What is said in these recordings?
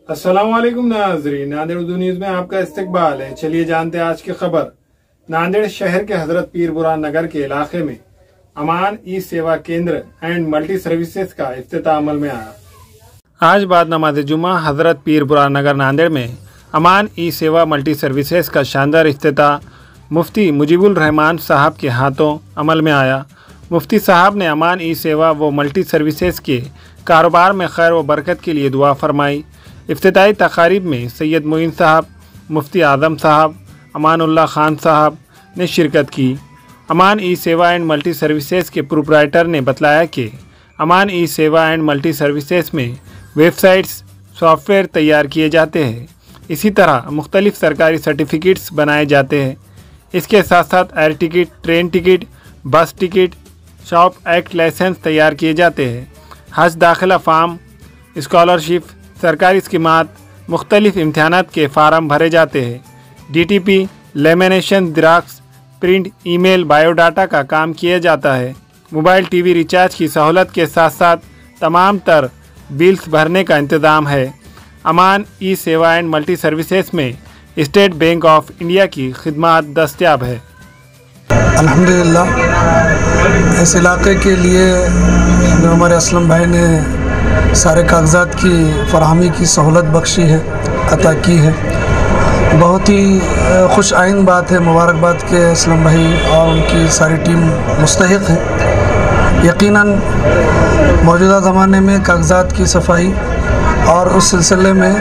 अस्सलामुअलैकुम नाज़रीन, नांदेड़ उर्दू न्यूज में आपका इस्तकबाल है। चलिए जानते हैं आज की खबर। नांदेड़ शहर के हजरत पीर बुरहान नगर के इलाके में अमान ई सेवा केंद्र एंड मल्टी सर्विसेज का इफ्तिताह अमल में आया। आज बाद नमाज जुमा हजरत पीर बुरहान नगर नांदेड़ में अमान ई सेवा मल्टी सर्विसेज का शानदार इफ्तिताह मुफ्ती मुजीबुर रहमान साहब के हाथों अमल में आया। मुफ्ती साहब ने अमान ई सेवा व मल्टी सर्विसेज के कारोबार में खैर व बरकत के लिए दुआ फरमाई। इफ्तिताई तकारीब में सैयद मोइन साहब, मुफ्ती आज़म साहब, अमानुल्लाह खान साहब ने शिरकत की। अमान ई सेवा एंड मल्टी सर्विसेज के प्रोप्राइटर ने बतलाया कि अमान ई सेवा एंड मल्टी सर्विसेज में वेबसाइट्स, सॉफ्टवेयर तैयार किए जाते हैं। इसी तरह मुख्तलिफ सरकारी सर्टिफिकेट्स बनाए जाते हैं। इसके साथ साथ air ticket, train ticket, bus ticket, shop act licence तैयार किए जाते हैं। हज दाखिला फार्म, स्कॉलरशिप, सरकारी स्कीमात, मुख्तलिफ इम्तहानात के फार्म भरे जाते हैं। DTP, lamination, xerox, print, email, biodata का काम किया जाता है। मोबाइल TV रिचार्ज की सहूलत के साथ साथ तमाम तर बिल्स भरने का इंतज़ाम है। अमान ई सेवा एंड मल्टी सर्विसेज में स्टेट बैंक ऑफ इंडिया की खिदमत दस्तयाब है। अल्हम्दुलिल्लाह, इस इलाके के लिए जो हमारे असलम भाई ने सारे कागजात की फराहमी की सहूलत बख्शी है, अता की है, बहुत ही खुश आइन बात है। मुबारकबाद के असलम भाई और उनकी सारी टीम मुस्तहिक है। यकीनन मौजूदा ज़माने में कागजात की सफाई और उस सिलसिले में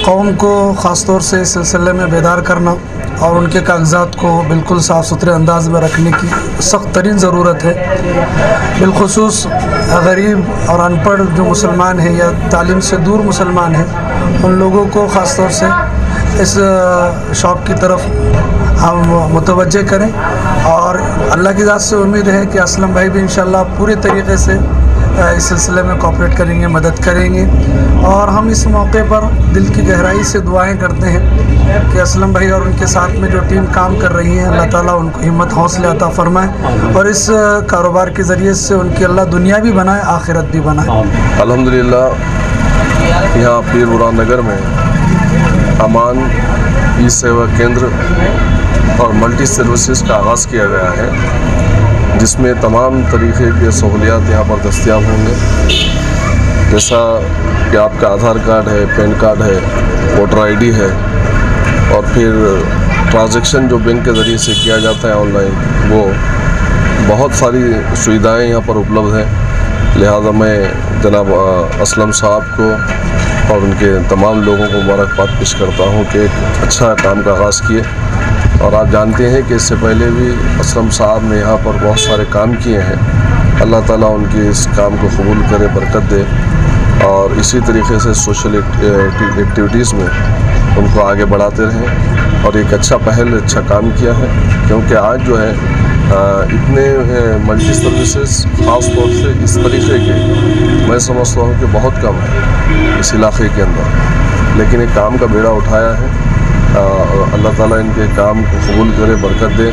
कौम को ख़ास तौर से इस सिलसिले में बेदार करना और उनके कागजात को बिल्कुल साफ़ सुथरे अंदाज में रखने की सख्त तरीन ज़रूरत है। बिलखुसूस गरीब और अनपढ़ जो मुसलमान हैं या तालीम से दूर मुसलमान हैं, उन लोगों को ख़ास तौर से इस शौक़ की तरफ हम मुतवज्जे करें और अल्लाह की ज़ात से उम्मीद है कि असलम भाई भी इंशाअल्लाह पूरे तरीक़े से इस सिलसिले में कोऑपरेट करेंगे, मदद करेंगे। और हम इस मौके पर दिल की गहराई से दुआएं करते हैं कि असलम भाई और उनके साथ में जो टीम काम कर रही है, अल्लाह ताला उनको हिम्मत हौसले अता फरमाए और इस कारोबार के ज़रिए से उनकी अल्लाह दुनिया भी बनाए, आखिरत भी बनाए। अल्हम्दुलिल्लाह, यहाँ पीर बुरहान नगर में अमान ई सेवा केंद्र और मल्टी सर्विसेज का आगाज़ किया गया है, जिसमें तमाम तरीक़े के सहूलियात यहाँ पर दस्तयाब होंगे। जैसा कि आपका आधार कार्ड है, पैन कार्ड है, वोटर ID है और फिर ट्रांजैक्शन जो बैंक के ज़रिए से किया जाता है ऑनलाइन, वो बहुत सारी सुविधाएं यहाँ पर उपलब्ध हैं। लिहाजा मैं जनाब असलम साहब को और उनके तमाम लोगों को मुबारकबाद पेश करता हूँ कि एक अच्छा काम का आगाज़ किए। और आप जानते हैं कि इससे पहले भी असलम साहब ने यहाँ पर बहुत सारे काम किए हैं। अल्लाह ताला उनके इस काम को कबूल करे, बरकत दे और इसी तरीके से सोशल एक्टिविटीज़ में उनको आगे बढ़ाते रहें। और एक अच्छा पहल, अच्छा काम किया है, क्योंकि आज जो है इतने मल्टी सर्विसेज ख़ास तौर से इस तरीके के मैं समझता हूँ कि बहुत कम है इस इलाके के अंदर। लेकिन एक काम का बेड़ा उठाया है। अल्लाह ताला इनके काम को कबूल करे, बरकत दे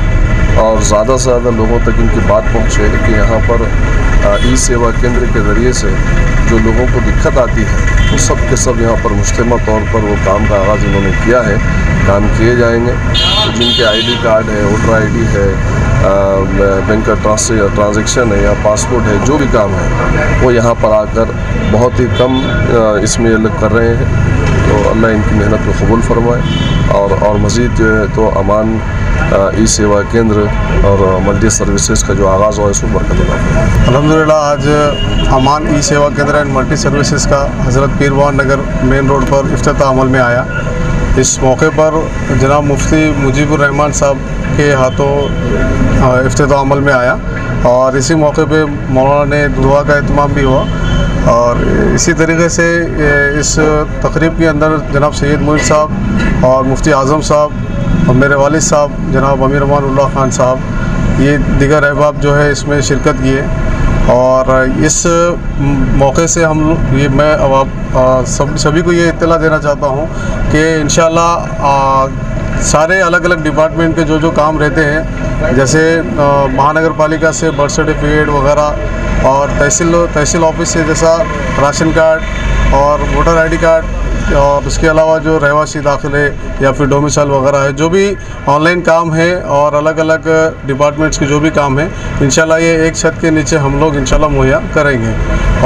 और ज़्यादा से ज़्यादा लोगों तक इनकी बात पहुँचे कि यहाँ पर ई सेवा केंद्र के ज़रिए से जो लोगों को दिक्कत आती है, वो सब के सब यहाँ पर मुश्तमा तौर पर वो काम का आगाज़ इन्होंने किया है, काम किए जाएंगे। तो जिनके ID कार्ड है, वोटर ID है, बैंक का ट्रांजैक्शन है या पासपोर्ट है, जो भी काम है वो यहाँ पर आकर बहुत ही कम इसमें अलग कर रहे हैं। तो अल्लाह इनकी मेहनत को कबूल फरमाए और मज़ीद जो है तो अमान ई सेवा केंद्र और मल्टी सर्विसेज का जो आगाज़ हुआ इसमें बरकत अता फरमाए। अल्हम्दुलिल्लाह, आज अमान ई सेवा केंद्र एंड मल्टी सर्विसेज का हज़रत पीर बुरहान नगर मेन रोड पर इफ्तिताह अमल में आया। इस मौके पर जनाब मुफ्ती मुजीबुर रहमान साहब के हाथों इफ्तिताह अमल में आया और इसी मौके पे मौलाना ने दुआ का एहतमाम भी हुआ। और इसी तरीके से इस तकरीब के अंदर जनाब सैयद मोइन साहब और मुफ्ती आज़म साहब और मेरे वालिद साहब जनाब अमानुल्लाह खान साहब, ये दीगर अहबाब जो है इसमें शिरकत किए। और इस मौके से मैं अब सभी को ये इत्तला देना चाहता हूँ कि इंशाअल्लाह सारे अलग अलग डिपार्टमेंट के जो काम रहते हैं, जैसे महानगर पालिका से बर्थ सर्टिफिकेट वगैरह और तहसील ऑफिस से जैसा राशन कार्ड और वोटर ID कार्ड और उसके अलावा जो रहवासी दाखिले या फिर डोमिसाइल वगैरह है, जो भी ऑनलाइन काम है और अलग अलग डिपार्टमेंट्स के जो भी काम है, इंशाल्लाह ये एक छत के नीचे हम लोग इंशाल्लाह मुहैया करेंगे।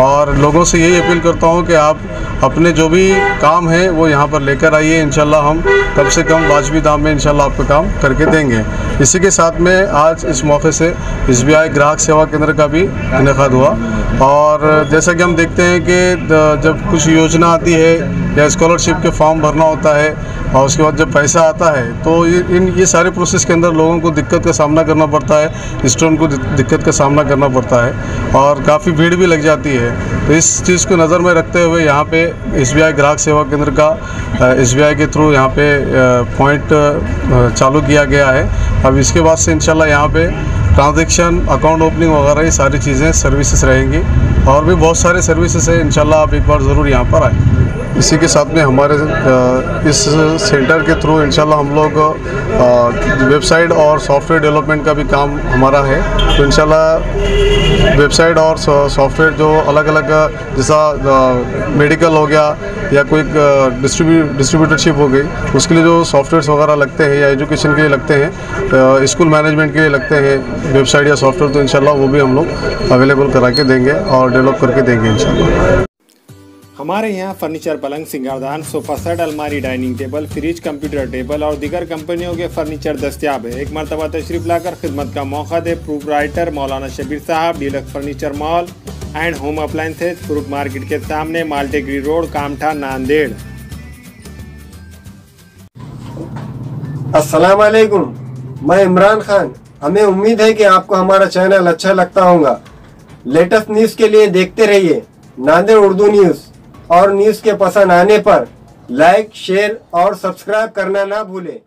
और लोगों से यही अपील करता हूँ कि आप अपने जो भी काम है वो यहाँ पर लेकर आइए। इंशाल्लाह हम कम से कम वाजिबी दाम में इंशाल्लाह आपको काम करके देंगे। इसी के साथ में आज इस मौके से SBI ग्राहक सेवा केंद्र का भी इनेकाद हुआ। और जैसा कि हम देखते हैं कि जब कुछ योजना आती है या स्कॉलरशिप के फॉर्म भरना होता है और उसके बाद जब पैसा आता है तो ये सारे प्रोसेस के अंदर लोगों को दिक्कत का सामना करना पड़ता है, स्टूडेंट को दिक्कत का सामना करना पड़ता है और काफ़ी भीड़ भी लग जाती है। तो इस चीज़ को नज़र में रखते हुए यहाँ पे SBI ग्राहक सेवा केंद्र का SBI के थ्रू यहाँ पे पॉइंट चालू किया गया है। अब इसके बाद से इंशाल्लाह यहाँ पे ट्रांजैक्शन, अकाउंट ओपनिंग वगैरह ये सारी चीज़ें सर्विसेज रहेंगी और भी बहुत सारे सर्विसेज है। इंशाल्लाह आप एक बार ज़रूर यहाँ पर आएँ। इसी के साथ में हमारे इस सेंटर के थ्रू इंशाल्लाह हम लोग वेबसाइट और सॉफ्टवेयर डेवलपमेंट का भी काम हमारा है। तो इंशाल्लाह वेबसाइट और सॉफ्टवेयर जो अलग अलग जैसा मेडिकल हो गया या कोई डिस्ट्रीब्यूटरशिप हो गई, उसके लिए जो सॉफ्टवेयर्स वगैरह लगते हैं या एजुकेशन के लिए लगते हैं, स्कूल मैनेजमेंट के लिए लगते हैं वेबसाइट या सॉफ्टवेयर, तो इंशाल्लाह वो भी हम लोग अवेलेबल करा के देंगे और डेवलप करके देंगे इंशाल्लाह। हमारे यहाँ फर्नीचर, पलंग, सिंगारदान, सोफा सेट, अलमारी, dining table, fridge, computer table और दीगर कंपनियों के फर्नीचर दस्तियाब है। एक मरतबा तशरीफ लाकर खिदमत का मौका दे। प्रोप्राइटर मौलाना शबीर साहब, deluxe furniture mall and home appliances, fruit market के सामने, माल्टेगरी रोड, कामठा, नांदेड़। अस्सलाम वालेकुम, मैं इमरान खान। हमें उम्मीद है कि आपको हमारा चैनल अच्छा लगता होगा। लेटेस्ट न्यूज़ के लिए देखते रहिए नांदेड़ उर्दू न्यूज़ और न्यूज़ के पसंद आने पर लाइक, शेयर और सब्सक्राइब करना ना भूलें।